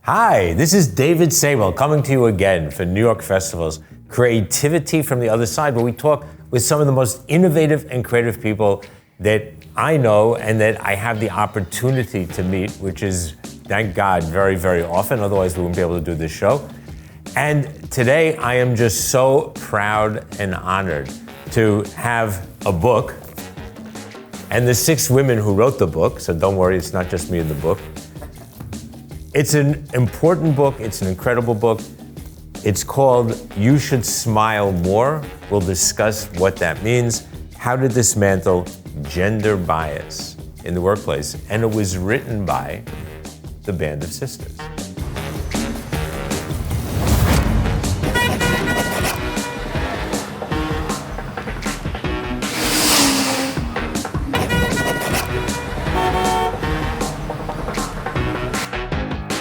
Hi, this is David Sable coming to you again for New York Festival's Creativity from the Other Side, where we talk with some of the most innovative and creative people that I know and that I have the opportunity to meet, which is, thank God, very, very often. Otherwise, we wouldn't be able to do this show. And today, I am just so proud and honored to have a book and the 6 women who wrote the book, so don't worry, it's not just me in the book. It's an important book, it's an incredible book. It's called You Should Smile More. We'll discuss what that means, how to dismantle gender bias in the workplace. And it was written by the Band of Sisters.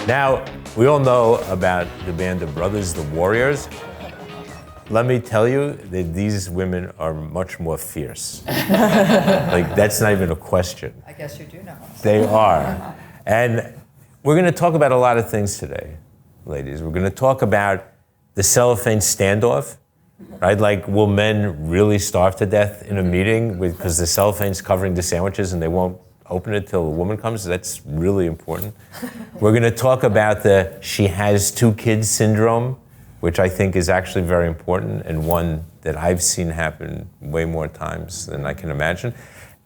Now, we all know about the band of brothers, the Warriors. Let me tell you that these women are much more fierce. Like, that's not even a question. I guess you do know. They are. And we're going to talk about a lot of things today, ladies. We're going to talk about the cellophane standoff, right? Like, will men really starve to death in a meeting because the cellophane's covering the sandwiches and they won't open it till a woman comes? That's really important. We're going to talk about the she has 2 kids syndrome, which I think is actually very important and one that I've seen happen way more times than I can imagine.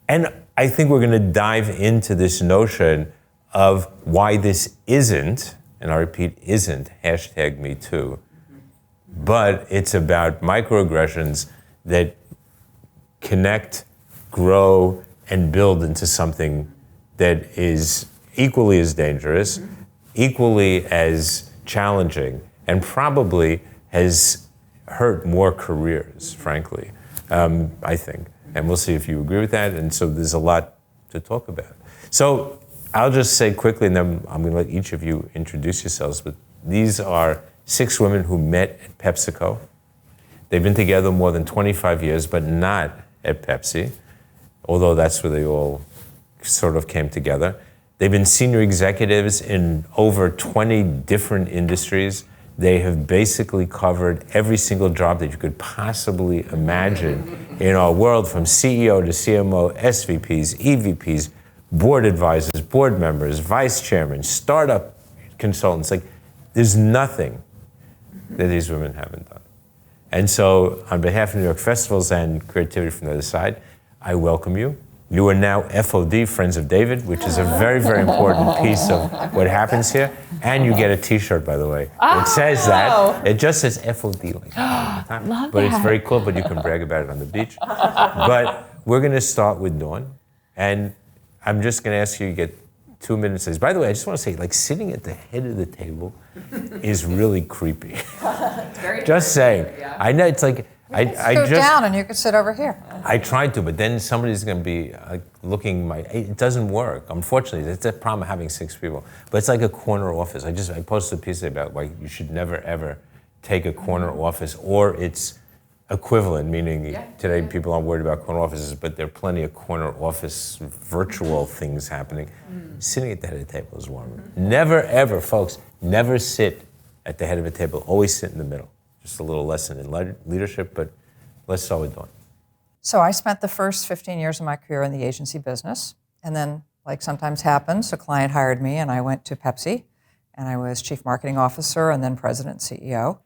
And I think we're going to dive into this notion of why this isn't, and I repeat, isn't #MeToo, but it's about microaggressions that connect, grow, and build into something that is equally as dangerous, equally as challenging, and probably has hurt more careers, frankly, I think. And we'll see if you agree with that. And so there's a lot to talk about. So I'll just say quickly, and then I'm gonna let each of you introduce yourselves, but these are 6 women who met at PepsiCo. They've been together more than 25 years, but not at Pepsi, although that's where they all sort of came together. They've been senior executives in over 20 different industries. They have basically covered every single job that you could possibly imagine in our world, from CEO to CMO, SVPs, EVPs, board advisors, board members, vice chairmen, startup consultants. Like, there's nothing that these women haven't done. And so on behalf of New York Festivals and Creativity from the Other Side, I welcome you. You are now FOD, Friends of David, which is a very, very important piece of what happens here. And you get a T-shirt, by the way. It says that. It just says FOD like all the time. Love but that. It's very cool, but you can brag about it on the beach. But we're going to start with Dawn. And I'm just going to ask you to get 2 minutes. By the way, I just want to say, like, sitting at the head of the table is really creepy. It's very Just saying. Yeah. I know, it's like, I Scoot just down and you could sit over here. I tried to, but then somebody's going to be looking it doesn't work. Unfortunately, that's the problem of having 6 people. But it's like a corner office. I posted a piece about why you should never ever take a corner office or its equivalent, meaning today people aren't worried about corner offices, but there are plenty of corner office virtual things happening. Sitting at the head of the table is one. Never ever, folks, never sit at the head of a table. Always sit in the middle. Just a little lesson in leadership, but let's start with Dawn. So I spent the first 15 years of my career in the agency business. And then, like sometimes happens, a client hired me and I went to Pepsi and I was chief marketing officer and then president and CEO.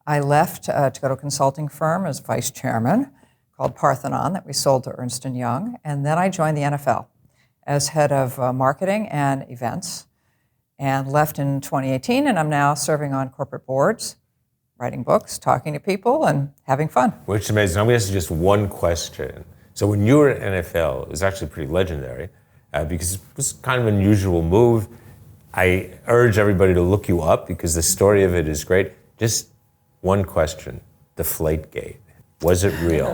I left to go to a consulting firm as vice chairman called Parthenon that we sold to Ernst & Young. And then I joined the NFL as head of marketing and events and left in 2018. And I'm now serving on corporate boards, writing books, talking to people, and having fun. Which is amazing. I'm going to ask you just one question. So when you were at NFL, it was actually pretty legendary because it was kind of an unusual move. I urge everybody to look you up because the story of it is great. Just one question. Deflategate. Was it real?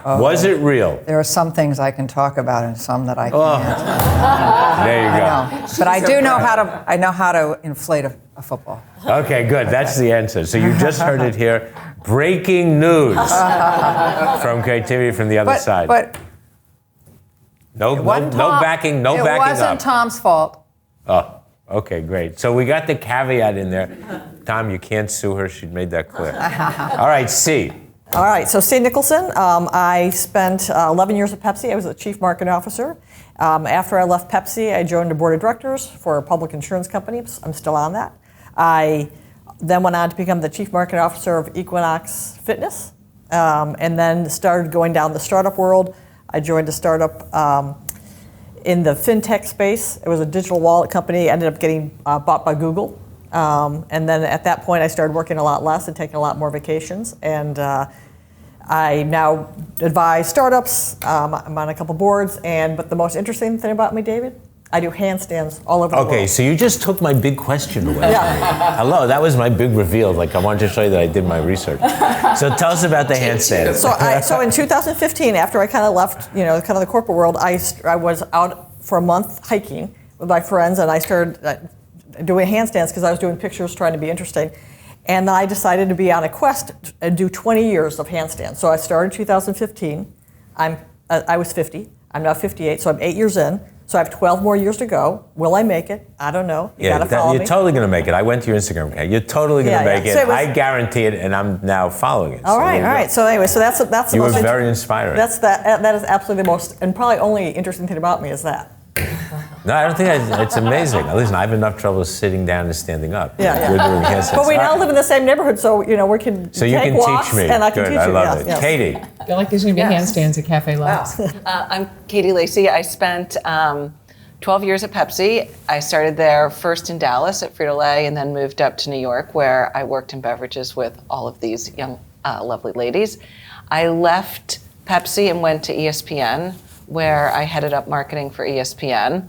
Was it real? There are some things I can talk about and some that I can't. There you go. I know. But I know how to inflate a football. Okay, good. That's the answer. So you just heard it here. Breaking news from Creativity from the Other Side. But no backing it up. wasn't Tom's fault. Oh, Okay, great. So we got the caveat in there. Tom, you can't sue her. She made that clear. All right, Cie. All right, so Cie Nicholson. I spent 11 years at Pepsi. I was the chief marketing officer. After I left Pepsi, I joined the board of directors for a public insurance company. I'm still on that. I then went on to become the chief marketing officer of Equinox Fitness, and then started going down the startup world. I joined a startup in the fintech space. It was a digital wallet company. Ended up getting bought by Google. And then at that point, I started working a lot less and taking a lot more vacations. And I now advise startups. I'm on a couple boards. But the most interesting thing about me, David, I do handstands all over the world. Okay, so you just took my big question away. Yeah. Hello, that was my big reveal. Like, I wanted to show you that I did my research. So tell us about the handstand. So in 2015, after I kind of left, kind of the corporate world, I was out for a month hiking with my friends, and I started doing handstands because I was doing pictures, trying to be interesting. And I decided to be on a quest and do 20 years of handstands. So I started in 2015. I was 50. I'm now 58, so I'm 8 years in. So I have 12 more years to go. Will I make it? I don't know. You gotta follow me. You're totally going to make it. I went to your Instagram account. You're totally going to make it. So I guarantee it, and I'm now following it. All right. So anyway, so that's the most. You were very inspiring. That is absolutely the most, and probably only interesting thing about me is that. No, I don't think it's amazing. Listen, I have enough trouble sitting down and standing up. Yeah. We're doing handstands. But we now live in the same neighborhood, so we can so you take can walks, teach me. and I can Good, teach I you. love it. Yes. Katie. I feel like there's going to be handstands at Cafe Labs. I'm Katie Lacey. I spent 12 years at Pepsi. I started there first in Dallas at Frito-Lay and then moved up to New York where I worked in beverages with all of these young, lovely ladies. I left Pepsi and went to ESPN where I headed up marketing for ESPN.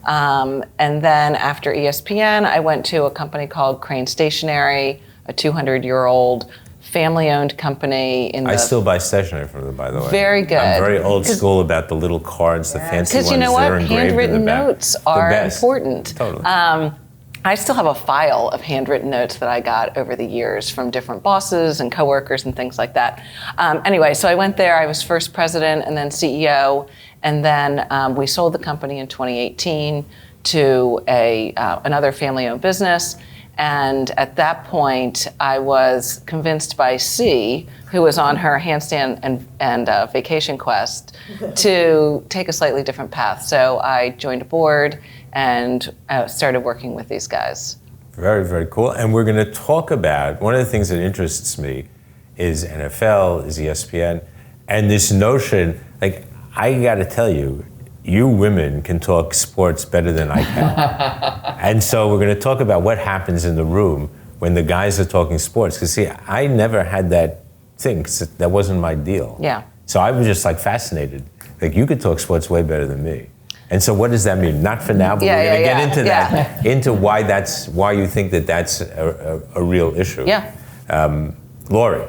And then after ESPN, I went to a company called Crane Stationery, a 200-year-old family-owned company. I still buy stationery from them, by the way. Very good. I'm very old school about the little cards, the fancy ones. Because you know what? Handwritten back. notes are important. Totally. I still have a file of handwritten notes that I got over the years from different bosses and coworkers and things like that. Anyway, so I went there. I was first president and then CEO. And then we sold the company in 2018 to another family-owned business. And at that point, I was convinced by Cie, who was on her handstand and vacation quest, to take a slightly different path. So I joined a board and started working with these guys. Very, very cool. And we're going to talk about, one of the things that interests me is NFL, is ESPN, and this notion, like, I got to tell you, you women can talk sports better than I can. And so we're going to talk about what happens in the room when the guys are talking sports. Because see, I never had that thing, 'cause that wasn't my deal. Yeah. So I was just like fascinated. Like, you could talk sports way better than me. And so what does that mean? Not for now, but we're going to get into that, into why you think that that's a real issue. Yeah. Lori.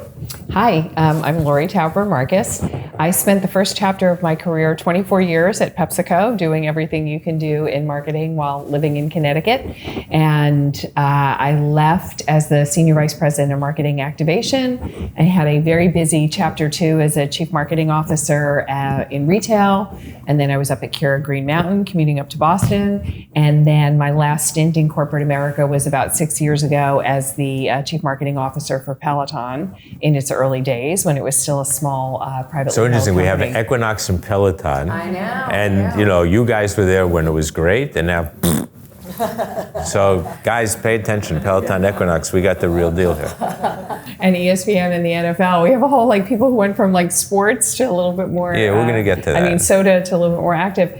Hi, I'm Lori Tauber Marcus. I spent the first chapter of my career, 24 years at PepsiCo, doing everything you can do in marketing while living in Connecticut. And I left as the Senior Vice President of Marketing Activation. I had a very busy chapter 2 as a Chief Marketing Officer in retail. And then I was up at Keurig Green Mountain, commuting up to Boston. And then my last stint in corporate America was about 6 years ago as the Chief Marketing Officer for Peloton in its early days when it was still a small privately So interesting. held We have company. Equinox and Peloton. I know. And you guys were there when it was great, and now. So guys, pay attention. Peloton, Equinox, we got the real deal here. And ESPN and the NFL. We have a whole people who went from sports to a little bit more. Yeah, we're gonna get to that. Soda to a little bit more active.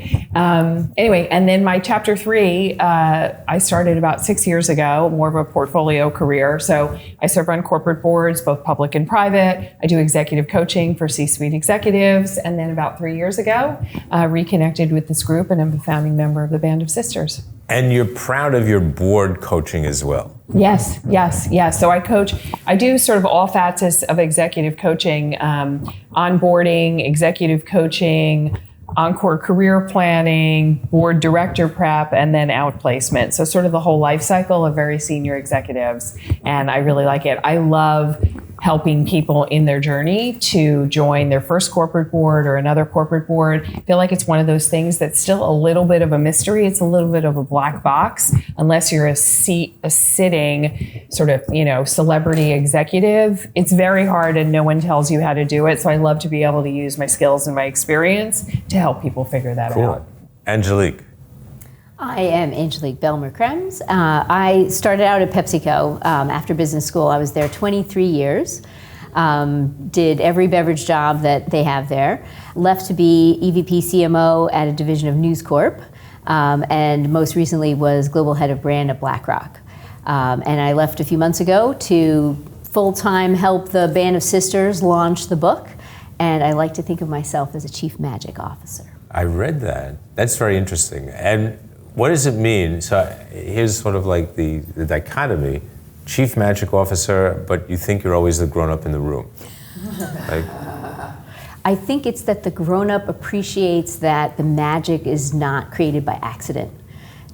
Anyway, and then my chapter 3, I started about 6 years ago, more of a portfolio career. So I serve on corporate boards, both public and private. I do executive coaching for C-suite executives. And then about 3 years ago, reconnected with this group and I'm a founding member of the Band of Sisters. And you're proud of your board coaching as well. Yes. So I do sort of all facets of executive coaching, onboarding, executive coaching, encore career planning, board director prep, and then outplacement. So sort of the whole life cycle of very senior executives. And I really like it. I love helping people in their journey to join their first corporate board or another corporate board. I feel like it's one of those things that's still a little bit of a mystery. It's a little bit of a black box unless you're a sitting sort of, celebrity executive. It's very hard and no one tells you how to do it. So I love to be able to use my skills and my experience to help people figure that out. Angelique. I am Angelique Bellmer Krembs. I started out at PepsiCo after business school. I was there 23 years. Did every beverage job that they have there. Left to be EVP CMO at a division of News Corp, and most recently was global head of brand at BlackRock. And I left a few months ago to full-time help the Band of Sisters launch the book. And I like to think of myself as a chief magic officer. I read that. That's very interesting. And what does it mean? So here's sort of like the dichotomy. Chief magic officer, but you think you're always the grown-up in the room. Like, I think it's that the grown-up appreciates that the magic is not created by accident.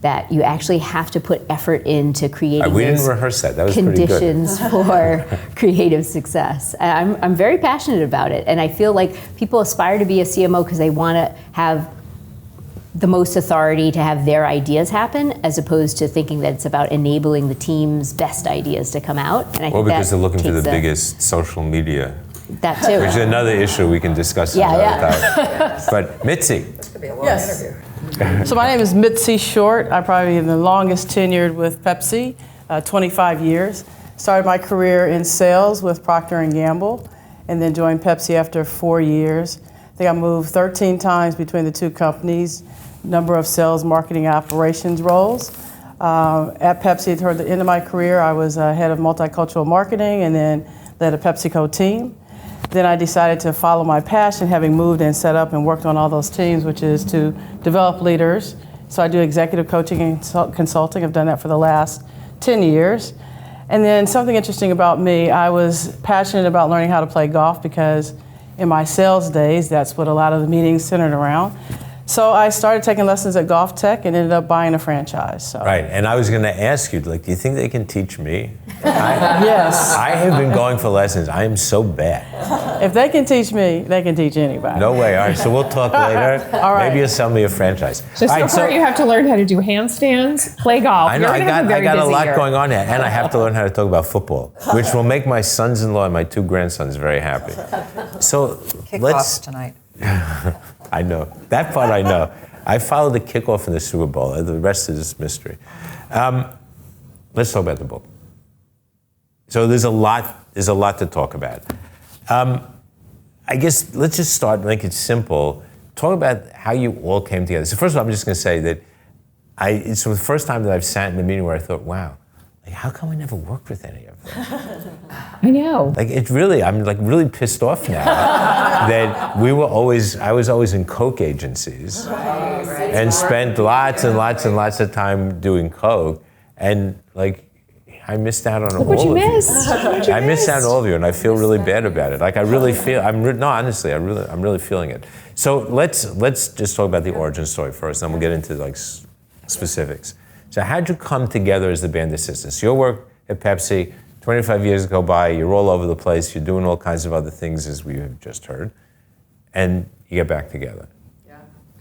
That you actually have to put effort into creating we didn't rehearse that. That was conditions pretty good. for creative success. I'm very passionate about it, and I feel like people aspire to be a CMO because they want to have the most authority to have their ideas happen, as opposed to thinking that it's about enabling the team's best ideas to come out. And I think because they're looking for the takes biggest social media. That too. Which is another issue we can discuss another time. But Mitzi. This could be a long Yes. interview. So my name is Mitzi Short. I probably am the longest tenured with Pepsi, 25 years. Started my career in sales with Procter & Gamble, and then joined Pepsi after 4 years. I think I moved 13 times between the two companies, number of sales, marketing, operations roles. At Pepsi, toward the end of my career, I was head of multicultural marketing and then led a PepsiCo team. Then I decided to follow my passion, having moved and set up and worked on all those teams, which is to develop leaders. So I do executive coaching and consulting. I've done that for the last 10 years. And then something interesting about me, I was passionate about learning how to play golf because in my sales days, that's what a lot of the meetings centered around. So I started taking lessons at Golf Tech and ended up buying a franchise. So. Right, and I was going to ask you, do you think they can teach me? Yes. I have been going for lessons. I am so bad. If they can teach me, they can teach anybody. No way. All right, so we'll talk later. All right. Maybe you'll sell me a franchise. So far you have to learn how to do handstands, play golf. I know, You're gonna have a very I got a busy lot year. going on here, and I have to learn how to talk about football, which will make my sons-in-law and my 2 grandsons very happy. So Kickoffs tonight. I know. That part I know. I followed the kickoff in the Super Bowl. The rest is mystery. Let's talk about the book. So there's a lot to talk about. I guess let's just start, make it simple. Talk about how you all came together. So first of all, I'm just going to say that it's the first time that I've sat in a meeting where I thought, wow, how come I never worked with any of them? I know. I'm really pissed off now that I was always in Coke agencies and spent lots and lots and lots of time doing Coke, and I missed out on all What you of missed? you. I missed out on all of you, and I feel really bad about it. I really feel, honestly, I'm really feeling it. So let's just talk about the origin story first, and then we'll get into specifics. So how'd you come together as the Band of Sisters? Your work at Pepsi, 25 years go by, you're all over the place, you're doing all kinds of other things, as we have just heard, and you get back together.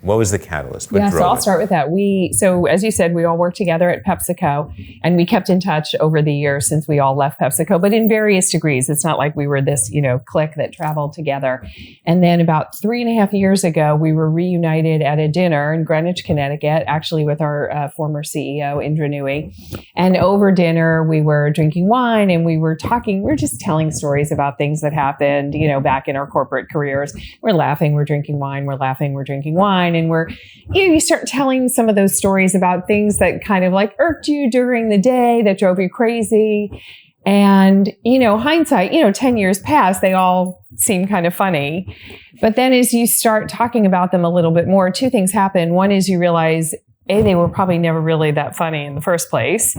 What was the catalyst? What So drove I'll it? start with that. So as you said, we all worked together at PepsiCo, and we kept in touch over the years since we all left PepsiCo, but in various degrees. It's not like we were this, clique that traveled together. And then about 3.5 years ago, we were reunited at a dinner in Greenwich, Connecticut, actually with our former CEO, Indra Nui. And over dinner, we were drinking wine and we were just telling stories about things that happened, back in our corporate careers. We're laughing, we're drinking wine, we're laughing, we're drinking wine. And you start telling some of those stories about things that kind of irked you during the day, that drove you crazy. And, hindsight, 10 years past, they all seem kind of funny. But then as you start talking about them a little bit more, 2 things happen. One is you realize, A, they were probably never really that funny in the first place.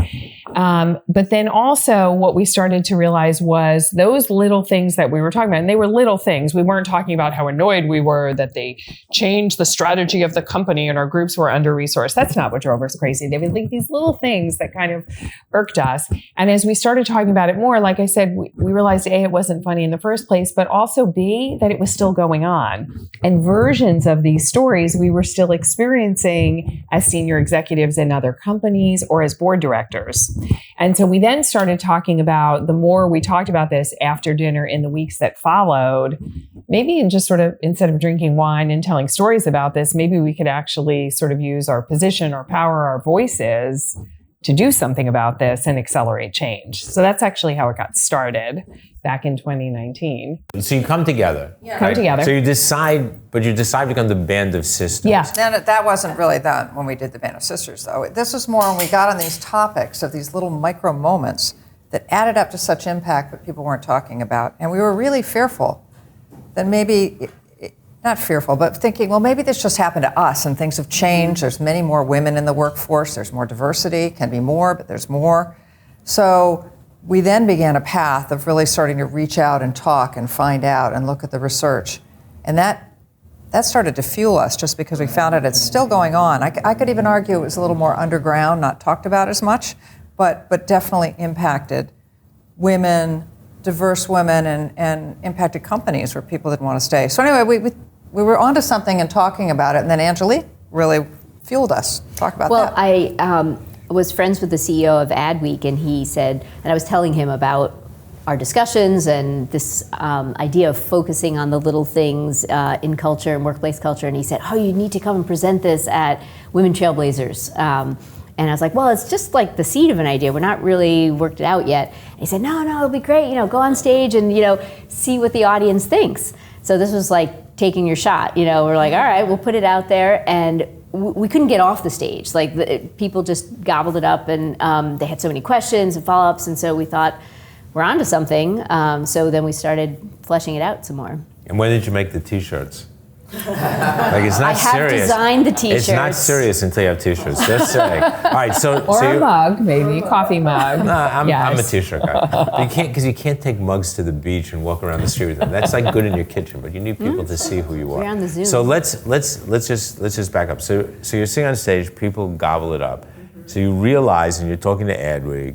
But then also what we started to realize was those little things that we were talking about, and they were little things. We weren't talking about how annoyed we were that they changed the strategy of the company and our groups were under-resourced. That's not what drove us crazy. They would like these little things that kind of irked us. And as we started talking about it more, like I said, we realized A, it wasn't funny in the first place, but also B, that it was still going on. And versions of these stories we were still experiencing as senior executives in other companies or as board directors. And so we then started talking about, the more we talked about this after dinner in the weeks that followed, maybe just sort of, instead of drinking wine and telling stories about this, maybe we could actually sort of use our position, our power, our voices to do something about this and accelerate change. So that's actually how it got started back in 2019. So you come together. Yeah. Come together. So you decide to become the Band of Sisters. Yeah. Then that wasn't really that when we did the Band of Sisters, though. This was more when we got on these topics of these little micro moments that added up to such impact that people weren't talking about. And we were really fearful that maybe, not fearful, but thinking, well, maybe this just happened to us and things have changed. There's many more women in the workforce. There's more diversity, can be more, but there's more. So we then began a path of really starting to reach out and talk and find out and look at the research. And that started to fuel us just because we found out it's still going on. I could even argue it was a little more underground, not talked about as much, but definitely impacted women, diverse women, and impacted companies where people didn't want to stay. So anyway, we were onto something and talking about it, and then Angelique really fueled us. Talk about that. Well, I was friends with the CEO of Adweek, and he said, and I was telling him about our discussions and this idea of focusing on the little things in culture and workplace culture, and he said, oh, you need to come and present this at Women Trailblazers. And I was like, well, it's just like the seed of an idea. We're not really worked it out yet. And he said, no, it'll be great. Go on stage and, see what the audience thinks. So this was like taking your shot. We're like, all right, we'll put it out there. And we couldn't get off the stage. Like people just gobbled it up, and they had so many questions and follow-ups. And so we thought, we're onto something. So then we started fleshing it out some more. And when did you make the T-shirts? Like, it's not I have serious. designed the T-shirts. It's not serious until you have T-shirts. Just saying. All right, so Or so a mug, maybe, coffee mug. No, I'm a Yes. T-shirt guy. But you can't take mugs to the beach and walk around the street with them. That's like good in your kitchen, but you need people to see who you are. We're on the Zoom. So let's just back up. So you're sitting on stage, people gobble it up. So you realize, and you're talking to Adweek,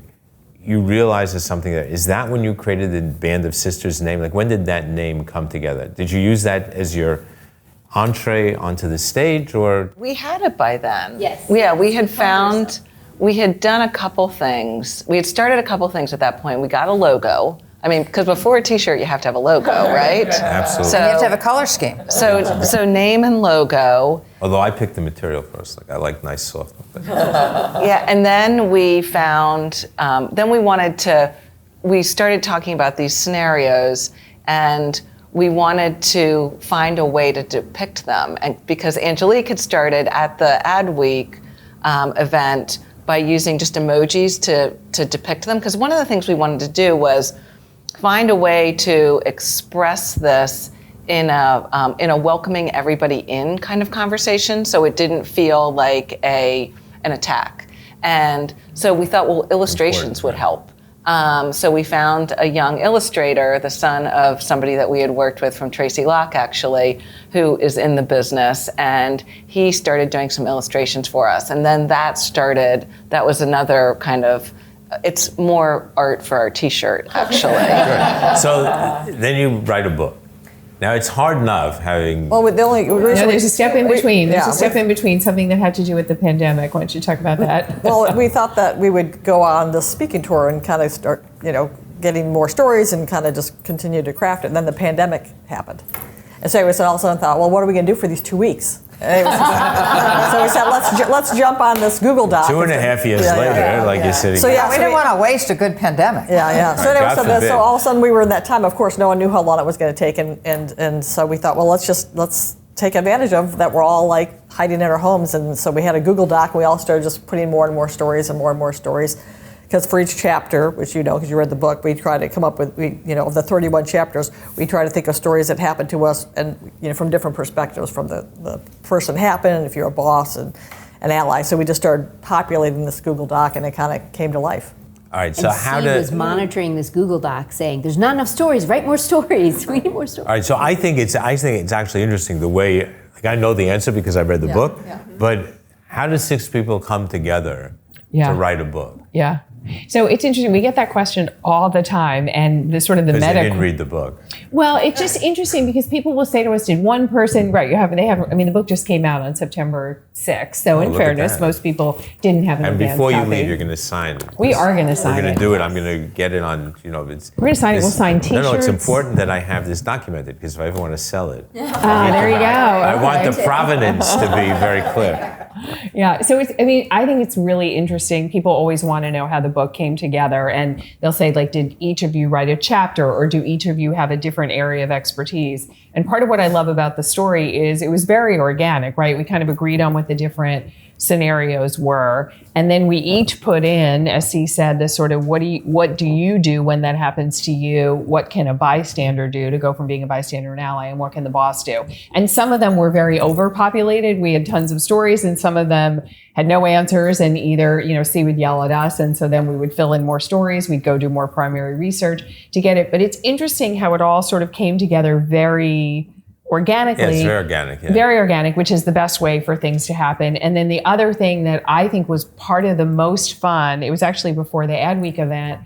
you realize there's something there. Is that when you created the Band of Sisters name? Like, when did that name come together? Did you use that as your entree onto the stage, or? We had it by then. Yes. Yeah, we had done a couple things. We had started a couple things at that point. We got a logo. I mean, because before a T-shirt, you have to have a logo, right? Absolutely. So you have to have a color scheme. So name and logo. Although I picked the material first. Like, I like nice soft things. Yeah, and then we found, we started talking about these scenarios, and we wanted to find a way to depict them. And because Angelique had started at the Adweek event by using just emojis to depict them. Because one of the things we wanted to do was find a way to express this in a welcoming everybody in kind of conversation, so it didn't feel like an attack. And so we thought, well, illustrations would help. So we found a young illustrator, the son of somebody that we had worked with from Tracy Locke, actually, who is in the business, and he started doing some illustrations for us. And then that was another kind of, it's more art for our T-shirt, actually. Good. So then you write a book. Now, it's hard enough having... Well, with the only reason No, there's a step in between. There's yeah, a step in between, something that had to do with the pandemic. Why don't you talk about that? Well, we thought that we would go on the speaking tour and kind of start, getting more stories and kind of just continue to craft it. And then the pandemic happened. And so we all of a sudden thought, well, what are we going to do for these 2 weeks? So we said, let's jump on this Google Doc. 2.5 years later, you're sitting So here. We didn't want to waste a good pandemic. Yeah. So, God forbid. so all of a sudden we were in that time. Of course, no one knew how long it was going to take, and so we thought, well, let's take advantage of that. We're all like hiding in our homes, and so we had a Google Doc. And we all started just putting more and more stories and more stories. Because for each chapter, which because you read the book, we try to come up with, of the 31 chapters, we try to think of stories that happened to us, and from different perspectives, from the person happened, if you're a boss and an ally. So we just started populating this Google Doc, and it kind of came to life. All right, so And how Cie was monitoring this Google Doc saying, there's not enough stories, write more stories. We need more stories. All right, so I think it's actually interesting the way, like I know the answer because I read the book, but how do 6 people come together to write a book? Yeah. So it's interesting. We get that question all the time, and the sort of the meta. Because they didn't read the book. Well, it's just interesting because people will say to us, "Did one person?" Right? They have. I mean, the book just came out on September 6th. So in fairness, most people didn't have an And advance before you copy. leave, you're going to sign. We are going to sign it. We're going to do it. I'm going to get it on. You know, it's. We're going to sign it. We'll sign T-shirts. No, it's important that I have this documented because if I ever want to sell it, there you go. I want the provenance to be very clear. Yeah. So it's. I mean, I think it's really interesting. People always want to know how the book came together, and they'll say, like, did each of you write a chapter, or do each of you have a different area of expertise? And part of what I love about the story is it was very organic, right? We kind of agreed on what the different scenarios were, and then we each put in, as Cie said, this sort of what do you do when that happens to you? What can a bystander do to go from being a bystander to an ally, and what can the boss do? And some of them were very overpopulated. We had tons of stories, and some of them had no answers, and either, Cie would yell at us, and so then we would fill in more stories. We'd go do more primary research to get it. But it's interesting how it all sort of came together very organically. Yeah, it's very organic. Yeah. Very organic, which is the best way for things to happen. And then the other thing that I think was part of the most fun, it was actually before the Ad Week event,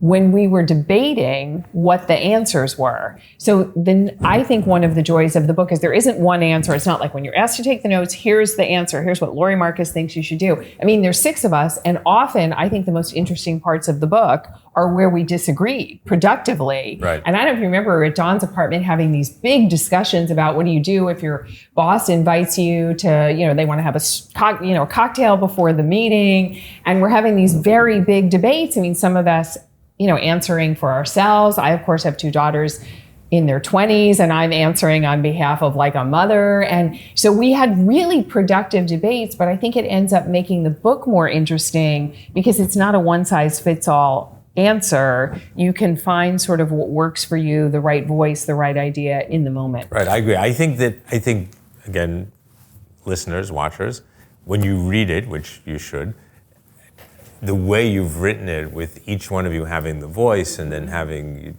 when we were debating what the answers were. So then I think one of the joys of the book is there isn't one answer. It's not like when you're asked to take the notes, here's the answer. Here's what Lori Marcus thinks you should do. I mean, there's 6 of us, and often I think the most interesting parts of the book are where we disagree productively. Right. And I don't know if you remember at Dawn's apartment having these big discussions about what do you do if your boss invites you to, they want to have a cocktail before the meeting. And we're having these very big debates. I mean, some of us, answering for ourselves. I, of course, have 2 daughters in their 20s, and I'm answering on behalf of like a mother. And so we had really productive debates, but I think it ends up making the book more interesting because it's not a one-size-fits-all answer. You can find sort of what works for you, the right voice, the right idea in the moment. Right, I agree. I think, again, listeners, watchers, when you read it, which you should, the way you've written it with each one of you having the voice and then having,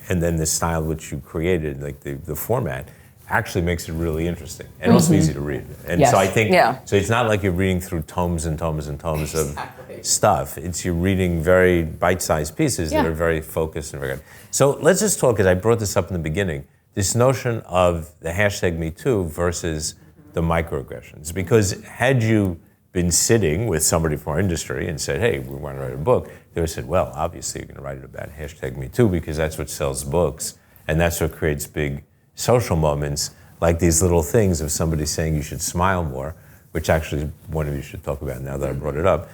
and then the style which you created, like the format, actually makes it really interesting and also easy to read. And so I think, so it's not like you're reading through tomes and tomes and tomes of stuff. It's you're reading very bite-sized pieces that are very focused and very good. So let's just talk, because I brought this up in the beginning, this notion of the hashtag #MeToo versus the microaggressions. Because had you been sitting with somebody from our industry and said, hey, we want to write a book, they would have said, well, obviously you're going to write it about hashtag #MeToo because that's what sells books and that's what creates big social moments, like these little things of somebody saying you should smile more, which actually one of you should talk about now that I brought it up,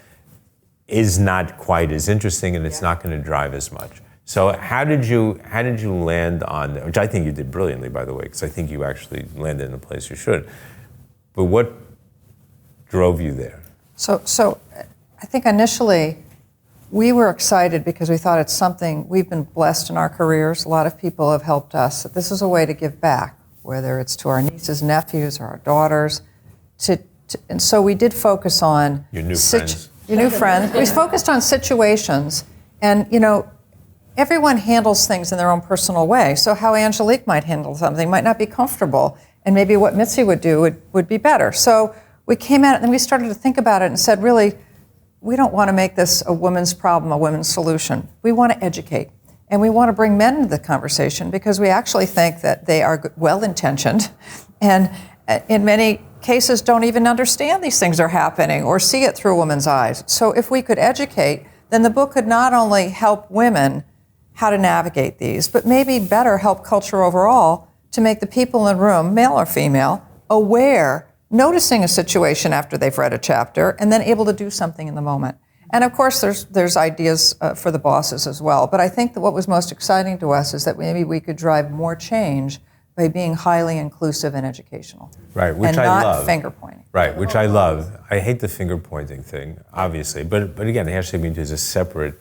is not quite as interesting and it's not going to drive as much. So how did you land on, which I think you did brilliantly, by the way, because I think you actually landed in a place you should, but what drove you there? So I think initially we were excited because we thought it's something, we've been blessed in our careers. A lot of people have helped us. That this is a way to give back, whether it's to our nieces, nephews, or our daughters. And so we did focus on your new friends. Your new friends. We focused on situations, and everyone handles things in their own personal way. So how Angelique might handle something might not be comfortable, and maybe what Mitzi would do would be better. So we came at it and we started to think about it and said, really, we don't want to make this a woman's problem, a women's solution. We want to educate. And we want to bring men into the conversation because we actually think that they are well-intentioned and in many cases don't even understand these things are happening or see it through a woman's eyes. So if we could educate, then the book could not only help women how to navigate these, but maybe better help culture overall to make the people in the room, male or female, aware, noticing a situation after they've read a chapter, and then able to do something in the moment. And of course, there's ideas for the bosses as well. But I think that what was most exciting to us is that maybe we could drive more change by being highly inclusive and educational. Right, which and I love. not finger pointing. Right, which I love. I hate the finger pointing thing, obviously. But again, hashtag #MeToo is a separate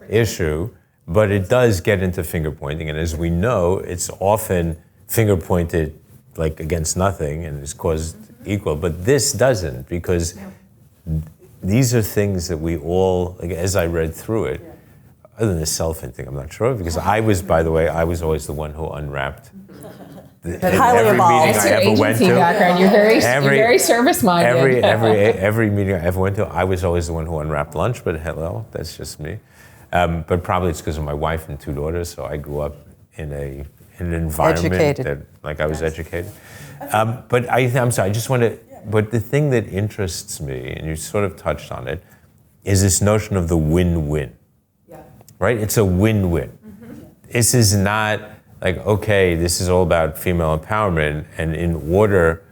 issue. But it does get into finger pointing. And as we know, it's often finger pointed like against nothing and is caused equal, but this doesn't, because these are things that we all, like, as I read through it, other than the cellophane thing, I'm not sure, because I was, by the way, I was always the one who unwrapped Highly every evolved. meeting That's I your ever went agency to. background. You're very service-minded. Every meeting I ever went to, I was always the one who unwrapped lunch, but hello, that's just me. But probably it's because of my wife and 2 daughters, so I grew up in an environment Educated. that, like, I was educated. But I'm sorry, I just want to, but the thing that interests me, and you sort of touched on it, is this notion of the win-win, right? It's a win-win. This is not like, okay, this is all about female empowerment, and in order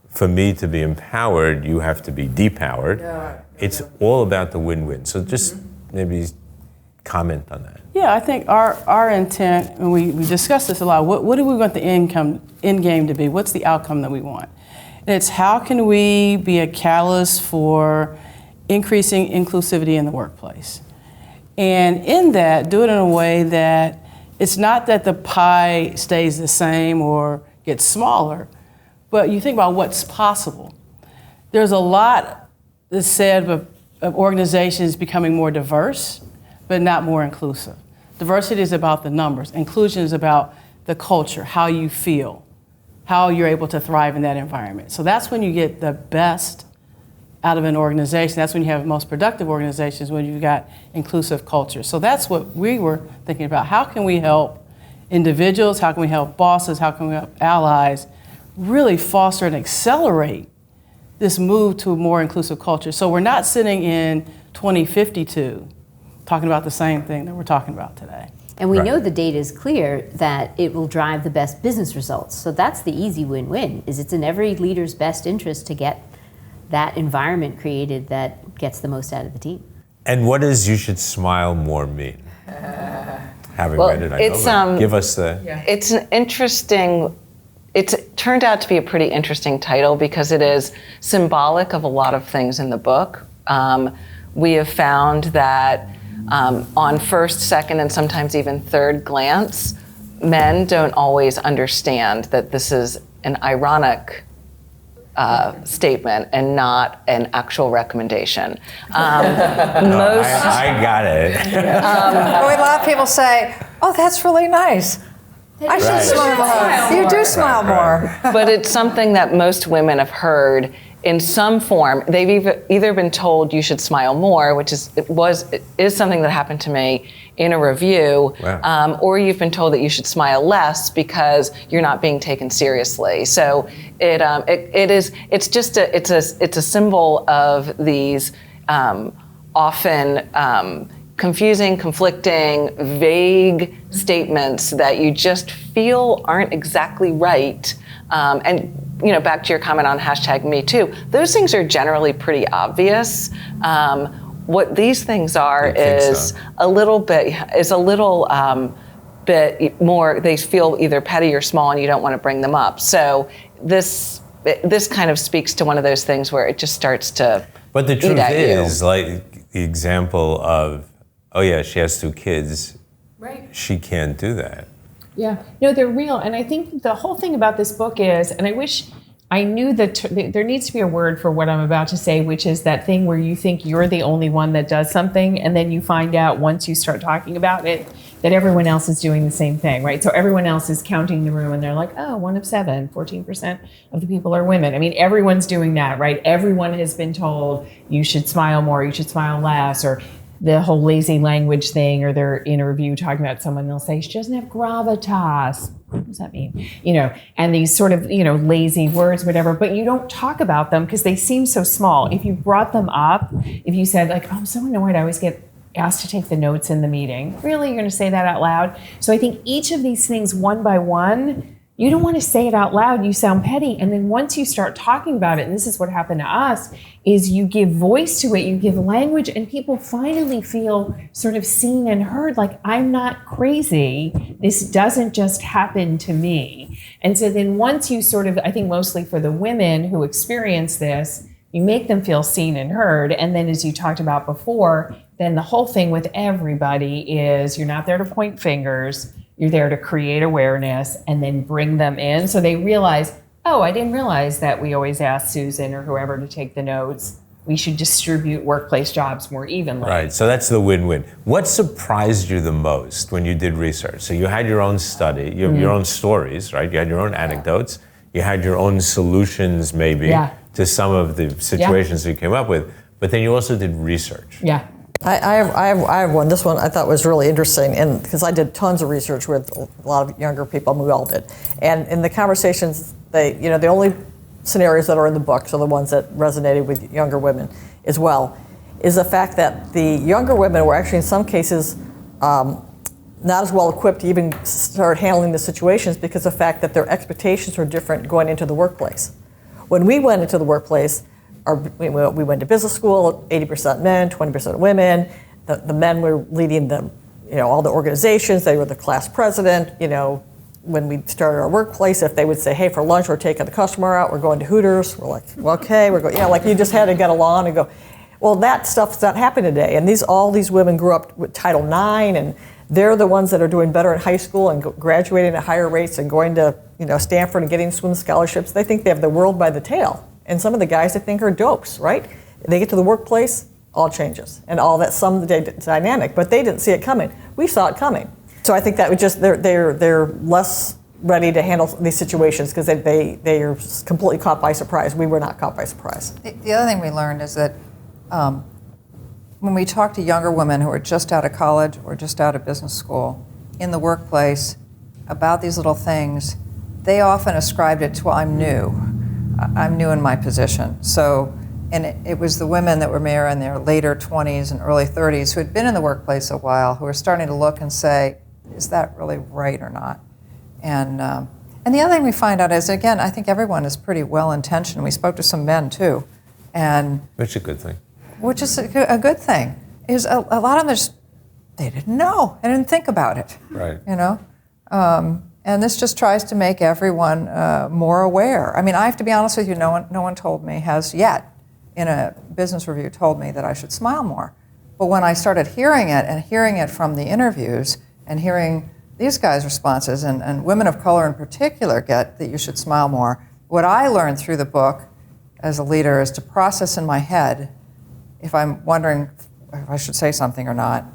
for me to be empowered, you have to be depowered. It's all about the win-win. So just maybe comment on that. Yeah, I think our intent, and we discuss this a lot, what do we want the end game to be? What's the outcome that we want? And it's how can we be a catalyst for increasing inclusivity in the workplace? And in that, do it in a way that it's not that the pie stays the same or gets smaller, but you think about what's possible. There's a lot that's said of organizations becoming more diverse, but not more inclusive. Diversity is about the numbers. Inclusion is about the culture, how you feel, how you're able to thrive in that environment. So that's when you get the best out of an organization. That's when you have the most productive organizations, when you've got inclusive culture. So that's what we were thinking about. How can we help individuals? How can we help bosses? How can we help allies really foster and accelerate this move to a more inclusive culture? So we're not sitting in 2052 talking about the same thing that we're talking about today. And we Right. know the data is clear that it will drive the best business results. So that's the easy win-win, is it's in every leader's best interest to get that environment created that gets the most out of the team. And what does "you should smile more" mean? Having Well, read it, I it's, know. But give us the. It's an interesting, it's turned out to be a pretty interesting title because it is symbolic of a lot of things in the book. We have found that on first, second, and sometimes even third glance, men don't always understand that this is an ironic statement and not an actual recommendation. I got it. A lot of people say, "Oh, that's really nice. I should Right. smile more. You do smile more." But it's something that most women have heard in some form. They've either been told you should smile more, which is something that happened to me in a review, Wow. or you've been told that you should smile less because you're not being taken seriously. So it's a symbol of these often confusing, conflicting, vague statements that you just feel aren't exactly right. And back to your comment on #MeToo, those things are generally pretty obvious. What these things are is a little bit more. They feel either petty or small, and you don't want to bring them up. So this kind of speaks to one of those things where it just starts to. But the eat truth at you. is, like the example of, oh yeah, she has 2 kids. Right. She can't do that. Yeah, no, they're real. And I think the whole thing about this book is, and I wish I knew that there needs to be a word for what I'm about to say, which is that thing where you think you're the only one that does something, and then you find out once you start talking about it that everyone else is doing the same thing, right? So everyone else is counting the room, and they're like, oh, 1 of 7, 14% of the people are women. I mean, everyone's doing that, right? Everyone has been told you should smile more, you should smile less, or the whole lazy language thing, or they're in a review talking about someone, they'll say, she doesn't have gravitas. What does that mean? And these sort of, lazy words, whatever, but you don't talk about them because they seem so small. If you brought them up, if you said like, oh, I'm so annoyed, I always get asked to take the notes in the meeting. Really, you're going to say that out loud? So I think each of these things one by one, you don't want to say it out loud, you sound petty. And then once you start talking about it, and this is what happened to us, is you give voice to it, you give language, and people finally feel sort of seen and heard, like, I'm not crazy. This doesn't just happen to me. And so then once you sort of, I think mostly for the women who experience this, you make them feel seen and heard. And then as you talked about before, then the whole thing with everybody is you're not there to point fingers. You're there to create awareness and then bring them in. So they realize, oh, I didn't realize that we always ask Susan or whoever to take the notes. we should distribute workplace jobs more evenly. Right, so that's the win-win. What surprised you the most when you did research? So you had your own study, you have your own stories, right? You had your own anecdotes, you had your own solutions maybe to some of the situations you came up with, but then you also did research. Yeah. I have one. This one I thought was really interesting, and because I did tons of research with a lot of younger people, we all did. And in the conversations, the only scenarios that are in the book, so the ones that resonated with younger women as well, is the fact that the younger women were actually in some cases not as well equipped to even start handling the situations because of the fact that their expectations were different going into the workplace. When we went into the workplace, we went to business school, 80% men, 20% women. The men were leading all the organizations. They were the class president. When we started our workplace, if they would say, "Hey, for lunch, we're taking the customer out. We're going to Hooters." We're like, "Well, okay, we're going." Like you just had to get along and go. Well, that stuff's not happening today. And all these women grew up with Title IX, and they're the ones that are doing better in high school and graduating at higher rates and going to Stanford and getting swim scholarships. They think they have the world by the tail. And some of the guys they think are dopes, right? They get to the workplace, all changes, and all that some dynamic. But they didn't see it coming. We saw it coming. So I think that they're less ready to handle these situations because they are completely caught by surprise. We were not caught by surprise. The other thing we learned is that when we talk to younger women who are just out of college or just out of business school in the workplace about these little things, they often ascribed it to, I'm new in my position. So, and it was the women that were more in their later 20s and early 30s who had been in the workplace a while who were starting to look and say, is that really right or not? And the other thing we find out is, again, I think everyone is pretty well-intentioned. We spoke to some men too. Which is a good thing. Which is a good thing. Is a lot of them they didn't know. They didn't think about it. Right. And this just tries to make everyone more aware. I mean, I have to be honest with you, no one told me, has yet, in a business review, told me that I should smile more. But when I started hearing it, and hearing it from the interviews, and hearing these guys' responses, and women of color in particular get that you should smile more, what I learned through the book as a leader is to process in my head, if I'm wondering if I should say something or not,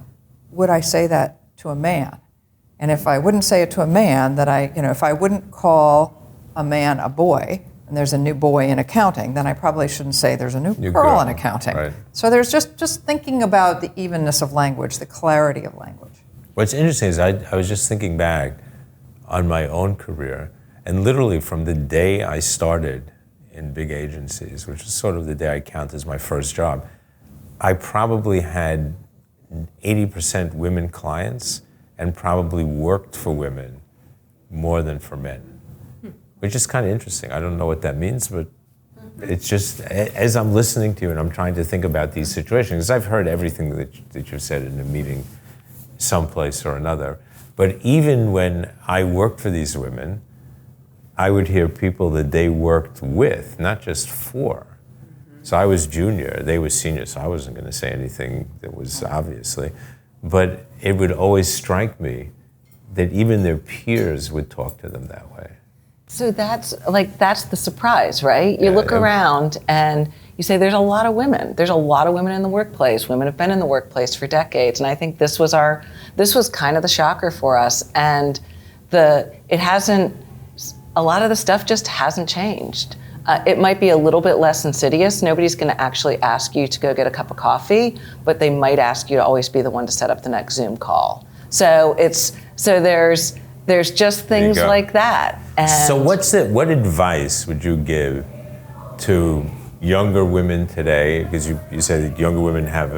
would I say that to a man? And if I wouldn't say it to a man, that if I wouldn't call a man a boy, and there's a new boy in accounting, then I probably shouldn't say there's a new girl in accounting. Right. So there's just thinking about the evenness of language, the clarity of language. What's interesting is I was just thinking back on my own career, and literally from the day I started in big agencies, which is sort of the day I count as my first job, I probably had 80% women clients and probably worked for women more than for men, which is kind of interesting. I don't know what that means, but it's just, as I'm listening to you and I'm trying to think about these situations, because I've heard everything that you've said in a meeting someplace or another, but even when I worked for these women, I would hear people that they worked with, not just for. So I was junior, they were senior, so I wasn't going to say anything that was obviously, but it would always strike me that even their peers would talk to them that way. So that's the surprise, right? You look around and you say there's a lot of women. There's a lot of women in the workplace. Women have been in the workplace for decades, and I think this was kind of the shocker for us. And a lot of the stuff just hasn't changed. It might be a little bit less insidious. Nobody's going to actually ask you to go get a cup of coffee, but they might ask you to always be the one to set up the next Zoom call. So there's just things like that. And so what advice would you give to younger women today? Because you said that younger women have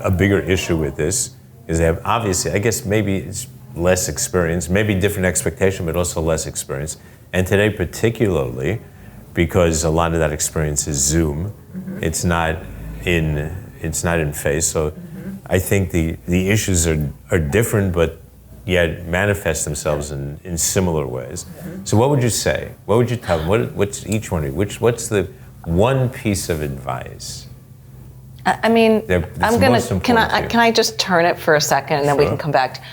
a bigger issue with this, because they have obviously, I guess maybe it's less experience, maybe different expectation, but also less experience. And today particularly, because a lot of that experience is Zoom, it's not in face. So I think the issues are different, but yet manifest themselves in similar ways. So what would you say? What would you tell them? What's each one of you? What's the one piece of advice? I mean, can I just turn it for a second and then we can come back.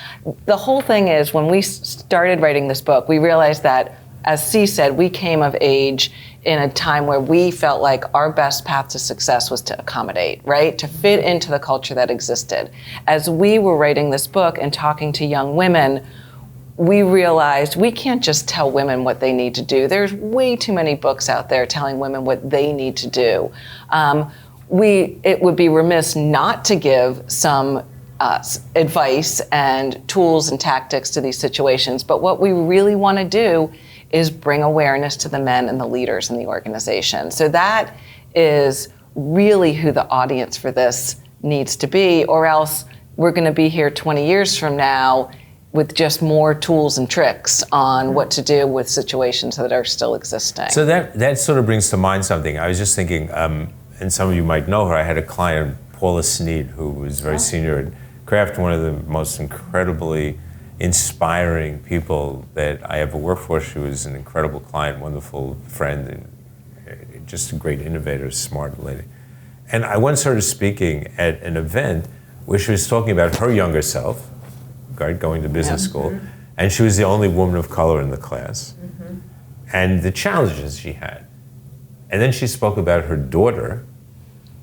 The whole thing is, when we started writing this book, we realized that as Cie said, we came of age in a time where we felt like our best path to success was to accommodate, right? To fit into the culture that existed. As we were writing this book and talking to young women, we realized we can't just tell women what they need to do. There's way too many books out there telling women what they need to do. It would be remiss not to give some advice and tools and tactics to these situations, but what we really want to do is bring awareness to the men and the leaders in the organization. So that is really who the audience for this needs to be, or else we're going to be here 20 years from now with just more tools and tricks on what to do with situations that are still existing. So that sort of brings to mind something. I was just thinking, and some of you might know her, I had a client, Paula Sneed, who was very senior at Kraft, one of the most incredibly inspiring people that I ever worked for. She was an incredible client, wonderful friend, and just a great innovator, smart lady. And I once heard her speaking at an event where she was talking about her younger self, right, going to business school, and she was the only woman of color in the class, and the challenges she had. And then she spoke about her daughter,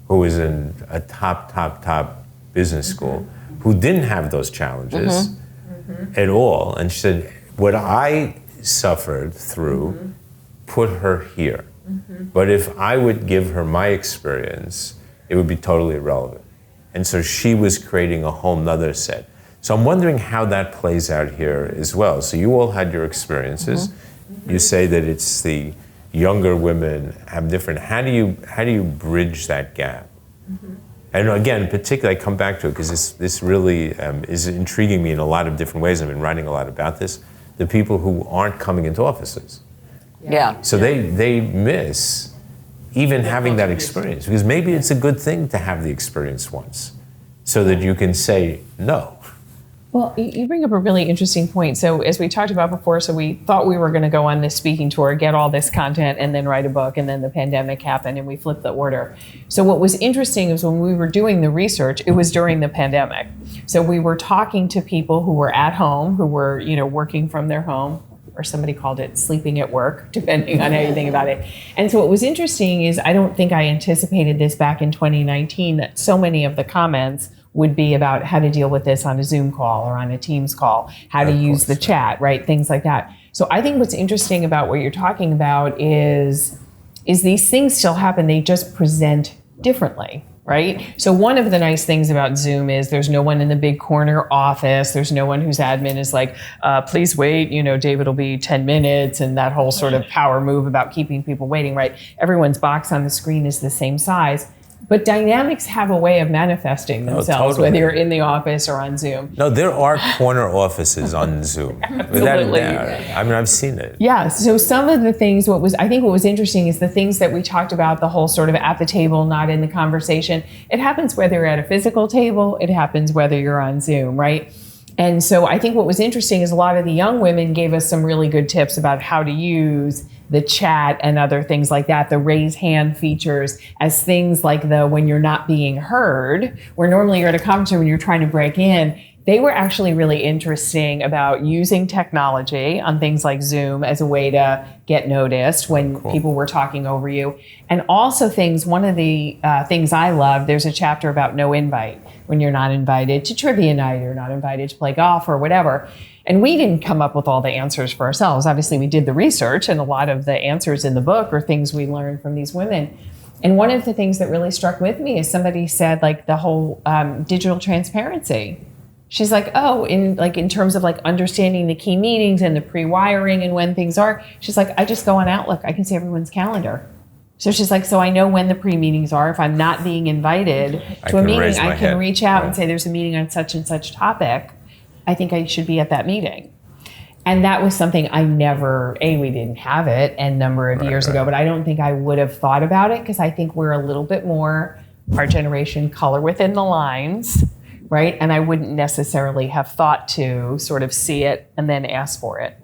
who was in a top business school, who didn't have those challenges at all. And she said, what I suffered through put her here. But if I would give her my experience, it would be totally irrelevant. And so she was creating a whole nother set. So I'm wondering how that plays out here as well. So you all had your experiences. You say that it's the younger women have different, how do you bridge that gap? And again, particularly, I come back to it because this really is intriguing me in a lot of different ways. I've been writing a lot about this. The people who aren't coming into offices. Yeah. So they miss even having that experience, because maybe it's a good thing to have the experience once so that you can say no. Well, you bring up a really interesting point. So as we talked about before, so we thought we were going to go on this speaking tour, get all this content, and then write a book, and then the pandemic happened, and we flipped the order. So what was interesting is when we were doing the research, it was during the pandemic. So we were talking to people who were at home, who were, working from their home, or somebody called it sleeping at work, depending on how you think about it. And so what was interesting is I don't think I anticipated this back in 2019, that so many of the comments would be about how to deal with this on a Zoom call or on a Teams call, how to use the chat, right? Things like that. So I think what's interesting about what you're talking about is these things still happen, they just present differently, right? So one of the nice things about Zoom is there's no one in the big corner office. There's no one whose admin is like, please wait, David will be 10 minutes, and that whole sort of power move about keeping people waiting, right? Everyone's box on the screen is the same size. But dynamics have a way of manifesting themselves, whether you're in the office or on Zoom. No, there are corner offices on Zoom. Absolutely. I mean, I've seen it. Yeah, so some of the things, what was interesting is the things that we talked about, the whole sort of at the table, not in the conversation. It happens whether you're at a physical table, it happens whether you're on Zoom, right? And so I think what was interesting is a lot of the young women gave us some really good tips about how to use the chat and other things like that, the raise hand features, as things like the when you're not being heard, where normally you're at a conference when you're trying to break in. They were actually really interesting about using technology on things like Zoom as a way to get noticed when people were talking over you. And also one of the things I love, there's a chapter about no invite, when you're not invited to trivia night or not invited to play golf or whatever. And we didn't come up with all the answers for ourselves. Obviously, we did the research, and a lot of the answers in the book are things we learned from these women. And one of the things that really struck with me is somebody said, like, the whole digital transparency. She's like, in terms of like understanding the key meetings and the pre-wiring and when things are, she's like, I just go on Outlook. I can see everyone's calendar. So she's like, so I know when the pre-meetings are. If I'm not being invited to a meeting, I can reach out and say, there's a meeting on such and such topic. I think I should be at that meeting. And that was something I never, we didn't have it a number of years ago, but I don't think I would have thought about it, because I think we're a little bit more, our generation, color within the lines, right? And I wouldn't necessarily have thought to sort of see it and then ask for it.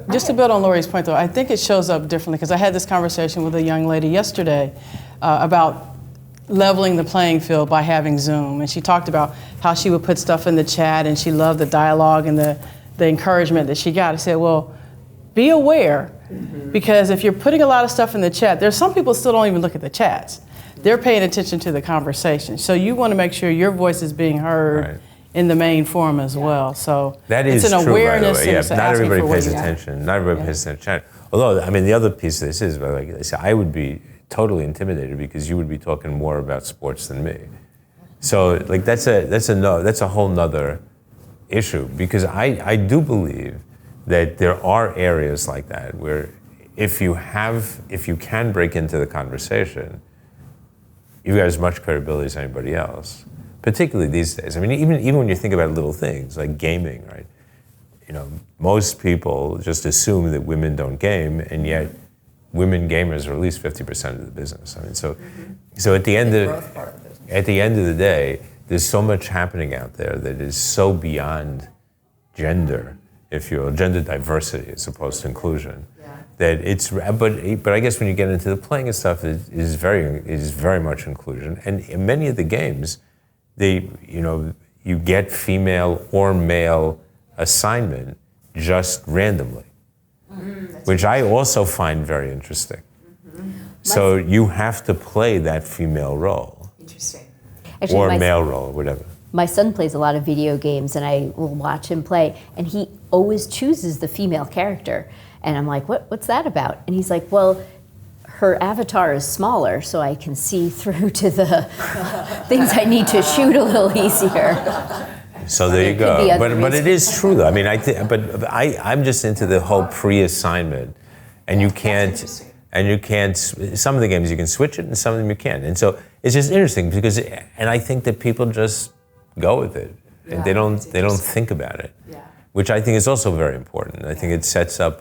Just to build on Lori's point, though, I think it shows up differently, because I had this conversation with a young lady yesterday about leveling the playing field by having Zoom. And she talked about how she would put stuff in the chat, and she loved the dialogue and the encouragement that she got. I said, well, be aware, because if you're putting a lot of stuff in the chat, there's some people still don't even look at the chats. They're paying attention to the conversation. So you want to make sure your voice is being heard in the main forum as well. So that is it's an true, awareness. by the way. And Not everybody pays ways. attention. Not everybody pays attention. Although, I mean, the other piece of this is, like I said, I would be totally intimidated because you would be talking more about sports than me. So, like, that's a whole nother issue, because I do believe that there are areas like that where if you can break into the conversation, you've got as much credibility as anybody else, particularly these days. I mean, even when you think about little things like gaming, right? You know, most people just assume that women don't game, and yet women gamers are at least 50% of the business. I mean, so at the end of the day, there's so much happening out there that is so beyond gender, if you will, gender diversity as opposed to inclusion. That it's, but I guess when you get into the playing and stuff, it is very much inclusion. And in many of the games, you get female or male assignment just randomly, which I also find very interesting. So you have to play that female role. Interesting. Or male role, whatever. My son plays a lot of video games, and I will watch him play, and he always chooses the female character. And I'm like, what's that about? And he's like, well, her avatar is smaller, so I can see through to the things I need to shoot a little easier. So there you go. But it is true, though. I mean, I'm just into the whole pre-assignment, and you can't. Some of the games you can switch it, and some of them you can't. And so it's just interesting because, and I think that people just go with it, and they don't think about it. Which I think is also very important. I think it sets up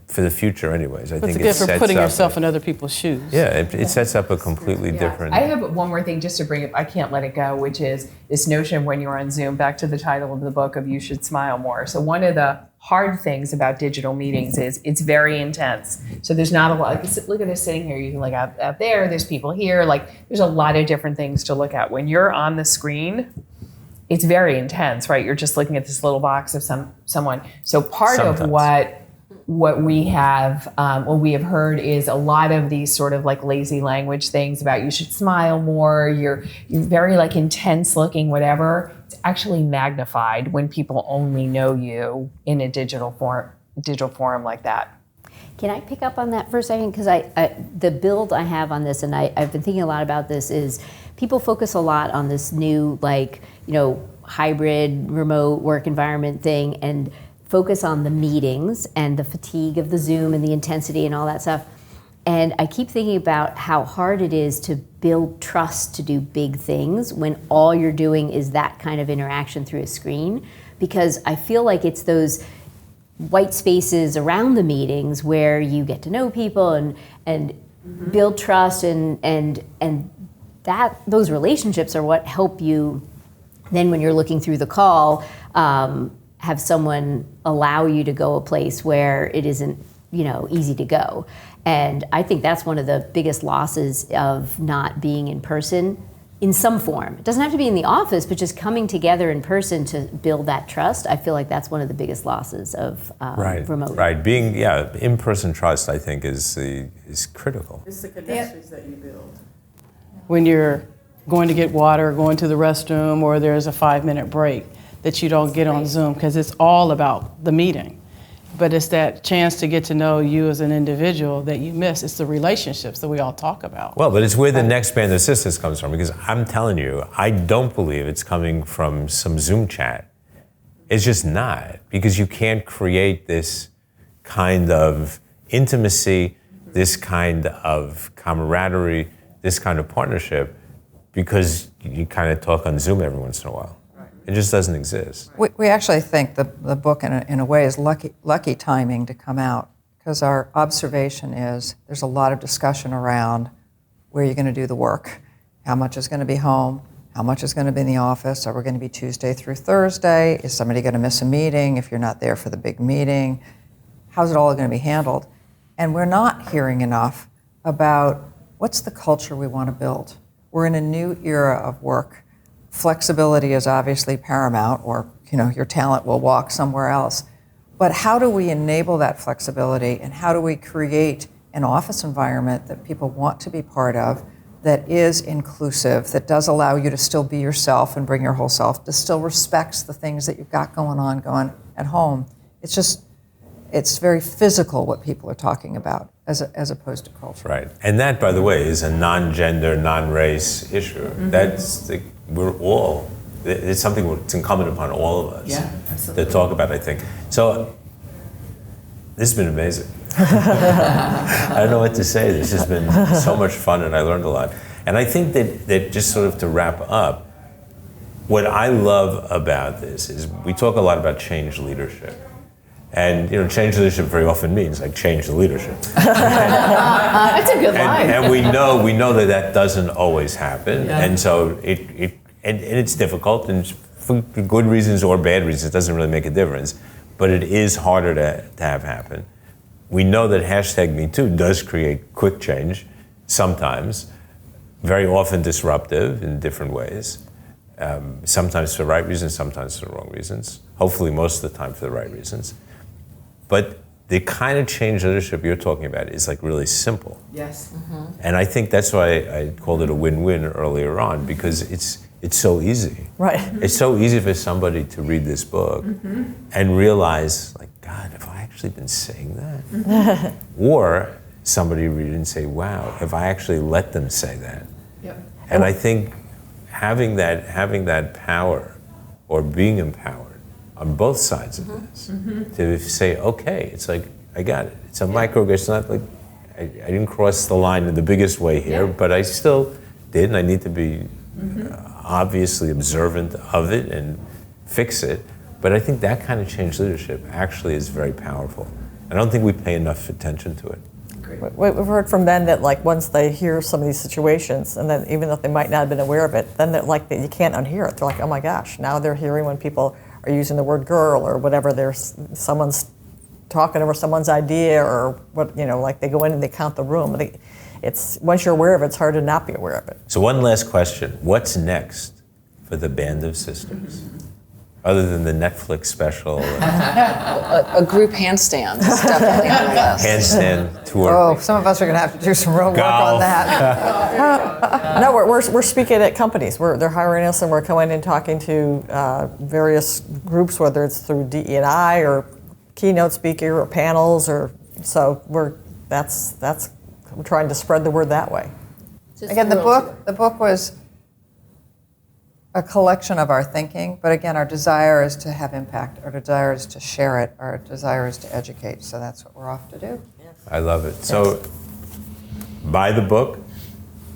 for the future, anyways. I think it's good for putting yourself in other people's shoes. Yeah, it sets up a completely different. I have one more thing just to bring up. I can't let it go, which is this notion when you're on Zoom. Back to the title of the book of "You Should Smile More." So one of the hard things about digital meetings is it's very intense. So there's not a lot. Look at us sitting here. You can look out there. There's people here. Like there's a lot of different things to look at when you're on the screen. It's very intense, right? You're just looking at this little box of someone. So part of what we have heard is a lot of these sort of like lazy language things about you should smile more. You're very like intense looking, whatever. It's actually magnified when people only know you in a digital forum like that. Can I pick up on that for a second? Because the build I have on this, and I've been thinking a lot about this, is people focus a lot on this new, like, hybrid remote work environment thing, and focus on the meetings and the fatigue of the Zoom and the intensity and all that stuff. And I keep thinking about how hard it is to build trust to do big things when all you're doing is that kind of interaction through a screen. Because I feel like it's those white spaces around the meetings where you get to know people and build trust and that those relationships are what help you then when you're looking through the call have someone allow you to go a place where it isn't easy to go. And I think that's one of the biggest losses of not being in person in some form. It doesn't have to be in the office, but just coming together in person to build that trust. I feel like that's one of the biggest losses of remote. Right, being in-person trust, I think is critical. It's the connections that you build. When you're going to get water, going to the restroom, or there's a 5-minute break that you don't get on Zoom, because it's all about the meeting. But it's that chance to get to know you as an individual that you miss. It's the relationships that we all talk about. Well, but it's where the next band of assistance comes from, because I'm telling you, I don't believe it's coming from some Zoom chat. It's just not, because you can't create this kind of intimacy, this kind of camaraderie, this kind of partnership, because you kind of talk on Zoom every once in a while. It just doesn't exist. We actually think the book, in a way, is lucky timing to come out, because our observation is there's a lot of discussion around where you're going to do the work, how much is going to be home, how much is going to be in the office, are we going to be Tuesday through Thursday, is somebody going to miss a meeting if you're not there for the big meeting, how's it all going to be handled? And we're not hearing enough about what's the culture we want to build. We're in a new era of work. Flexibility is obviously paramount, or your talent will walk somewhere else. But how do we enable that flexibility, and how do we create an office environment that people want to be part of, that is inclusive, that does allow you to still be yourself and bring your whole self, that still respects the things that you've got going on at home? It's very physical what people are talking about as opposed to culture. Right. And that, by the way, is a non-gender, non-race issue. It's something that's incumbent upon all of us to talk about, I think. So this has been amazing. I don't know what to say. This has been so much fun, and I learned a lot. And I think that just sort of to wrap up, what I love about this is we talk a lot about change leadership. And change leadership very often means like change the leadership. That's a good line. And we know that doesn't always happen. Yeah. And so it's difficult, and for good reasons or bad reasons, it doesn't really make a difference. But it is harder to have happen. We know that #MeToo does create quick change, sometimes, very often disruptive in different ways. Sometimes for the right reasons, sometimes for the wrong reasons. Hopefully most of the time for the right reasons. But the kind of change leadership you're talking about is like really simple. Yes. Mm-hmm. And I think that's why I called it a win-win earlier on, because it's so easy. Right. It's so easy for somebody to read this book and realize, like, God, have I actually been saying that? Or somebody read it and say, wow, have I actually let them say that? Yep. And I think having that power, or being empowered on both sides of this, to say, okay, it's like, I got it. It's a microaggression. It's not like I didn't cross the line in the biggest way here, but I still did, and I need to be obviously observant of it and fix it. But I think that kind of change leadership actually is very powerful. I don't think we pay enough attention to it. We've heard from men that, like, once they hear some of these situations, and then even though they might not have been aware of it, then they're like, you can't unhear it. They're like, oh my gosh, now they're hearing when people are using the word girl or whatever. Someone's talking over someone's idea, or what, like they go in and they count the room. It's once you're aware of it, it's hard to not be aware of it. So one last question: what's next for the Band of Sisters? Other than the Netflix special. A group handstand is definitely on the list. Handstand tour. Oh, some of us are going to have to do some real work on that. No, we're speaking at companies. They're hiring us, and we're going in and talking to various groups, whether it's through D&AD or keynote speaker or panels, or so we're trying to spread the word that way. Again, the book was a collection of our thinking, but again, our desire is to have impact, our desire is to share it, our desire is to educate, so that's what we're off to do. I love it. So buy the book,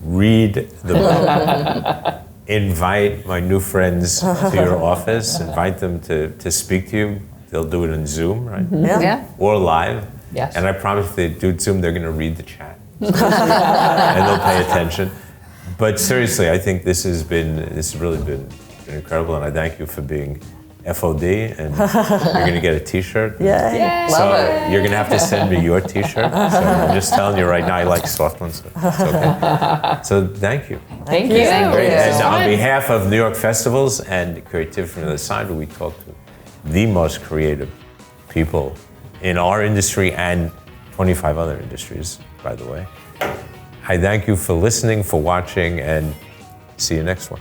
read the book, invite my new friends to your office, invite them to speak to you. They'll do it on Zoom, right? Yeah. Or live. Yes. And I promise if they do Zoom, they're going to read the chat. And they'll pay attention. But seriously, I think this has really been incredible, and I thank you for being FOD, and you're going to get a T-shirt. Yay. So Love it. you're going to have to send me your T-shirt. So I'm just telling you right now, I like soft ones. So it's okay. So thank you. Thank you. Great. And on behalf of New York Festivals and Creativity from the Other Side, we talk to the most creative people in our industry and 25 other industries, by the way. I thank you for listening, for watching, and see you next one.